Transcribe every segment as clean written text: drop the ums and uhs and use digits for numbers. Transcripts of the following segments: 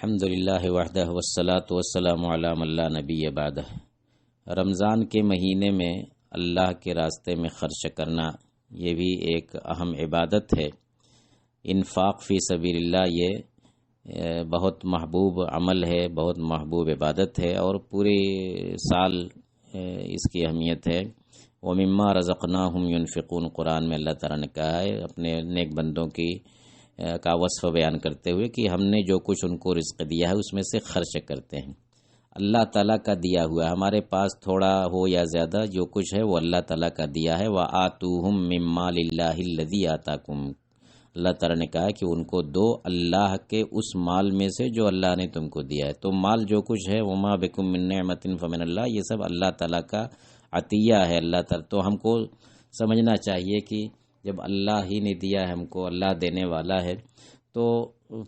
الحمد للہ وحدہ والصلاة والسلام علی من لا نبی بعدہ۔ رمضان کے مہینے میں اللہ کے راستے میں خرچ کرنا یہ بھی ایک اہم عبادت ہے۔ انفاق فی سبیل اللہ یہ بہت محبوب عمل ہے، بہت محبوب عبادت ہے اور پورے سال اس کی اہمیت ہے۔ وَمِمَّا رَزَقْنَاهُمْ يُنْفِقُونَ قرآن میں اللہ تعالیٰ نے کہا ہے اپنے نیک بندوں کا وصف بیان کرتے ہوئے کہ ہم نے جو کچھ ان کو رزق دیا ہے اس میں سے خرچ کرتے ہیں۔ اللہ تعالیٰ کا دیا ہوا ہے، ہمارے پاس تھوڑا ہو یا زیادہ جو کچھ ہے وہ اللہ تعالیٰ کا دیا ہے۔ وَآتُوهُم مِّن مَّالِ اللَّهِ الَّذِي آتَاكُمْ، اللہ تعالیٰ نے کہا کہ ان کو دو اللہ کے اس مال میں سے جو اللہ نے تم کو دیا ہے۔ تو مال جو کچھ ہے وَمَا بِكُم مِّن نِّعْمَةٍ فَمِنَ اللَّهِ، یہ سب اللہ تعالیٰ کا عطیہ ہے۔ اللہ تعالیٰ تو ہم کو سمجھنا چاہیے کہ جب اللہ ہی نے دیا ہے ہم کو، اللہ دینے والا ہے، تو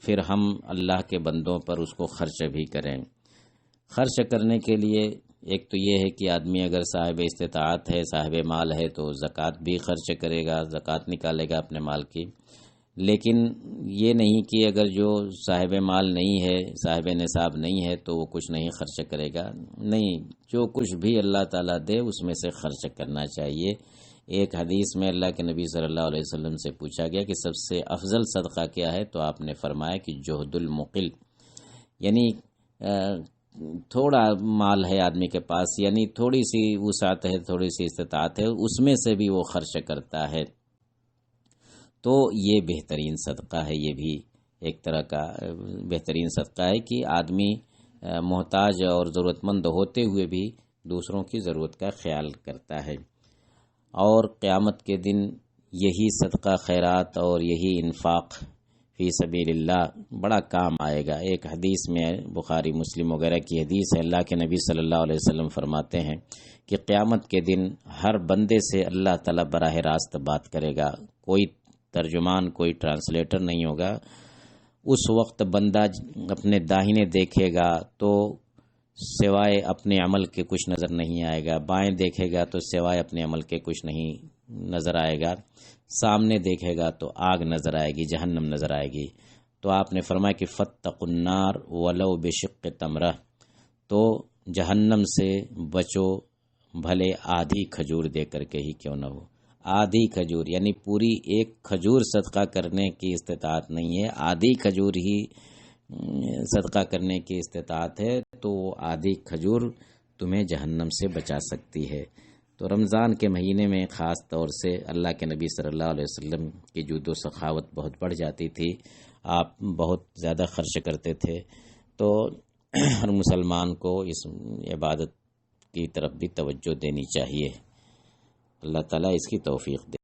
پھر ہم اللہ کے بندوں پر اس کو خرچ بھی کریں۔ خرچ کرنے کے لیے ایک تو یہ ہے کہ آدمی اگر صاحب استطاعت ہے، صاحب مال ہے، تو زکوٰۃ بھی خرچ کرے گا، زکوٰۃ نکالے گا اپنے مال کی۔ لیکن یہ نہیں کہ اگر جو صاحب مال نہیں ہے، صاحب نصاب نہیں ہے تو وہ کچھ نہیں خرچ کرے گا، نہیں، جو کچھ بھی اللہ تعالیٰ دے اس میں سے خرچ کرنا چاہیے۔ ایک حدیث میں اللہ کے نبی صلی اللہ علیہ وسلم سے پوچھا گیا کہ سب سے افضل صدقہ کیا ہے، تو آپ نے فرمایا کہ جہد المقل، یعنی تھوڑا مال ہے آدمی کے پاس، یعنی تھوڑی سی وسعت ہے، تھوڑی سی استطاعت ہے، اس میں سے بھی وہ خرچ کرتا ہے، تو یہ بہترین صدقہ ہے۔ یہ بھی ایک طرح کا بہترین صدقہ ہے کہ آدمی محتاج اور ضرورت مند ہوتے ہوئے بھی دوسروں کی ضرورت کا خیال کرتا ہے۔ اور قیامت کے دن یہی صدقہ خیرات اور یہی انفاق فی سبیل اللہ بڑا کام آئے گا۔ ایک حدیث میں بخاری مسلم وغیرہ کی حدیث ہے، اللہ کے نبی صلی اللہ علیہ وسلم فرماتے ہیں کہ قیامت کے دن ہر بندے سے اللہ تعالیٰ براہ راست بات کرے گا، کوئی ترجمان، کوئی ٹرانسلیٹر نہیں ہوگا۔ اس وقت بندہ اپنے داہنے دیکھے گا تو سوائے اپنے عمل کے کچھ نظر نہیں آئے گا، بائیں دیکھے گا تو سوائے اپنے عمل کے کچھ نہیں نظر آئے گا، سامنے دیکھے گا تو آگ نظر آئے گی، جہنم نظر آئے گی۔ تو آپ نے فرمایا کہ فاتقوا النار ولو بشق تمرہ، تو جہنم سے بچو بھلے آدھی کھجور دے کر کے ہی کیوں نہ ہو۔ آدھی کھجور یعنی پوری ایک کھجور صدقہ کرنے کی استطاعت نہیں ہے، آدھی کھجور ہی صدقہ کرنے کی استطاعت ہے، تو آدھی کھجور تمہیں جہنم سے بچا سکتی ہے۔ تو رمضان کے مہینے میں خاص طور سے اللہ کے نبی صلی اللہ علیہ وسلم کی جود و سخاوت بہت بڑھ جاتی تھی، آپ بہت زیادہ خرچ کرتے تھے، تو ہر مسلمان کو اس عبادت کی طرف بھی توجہ دینی چاہیے۔ اللہ تعالیٰ اس کی توفیق دے۔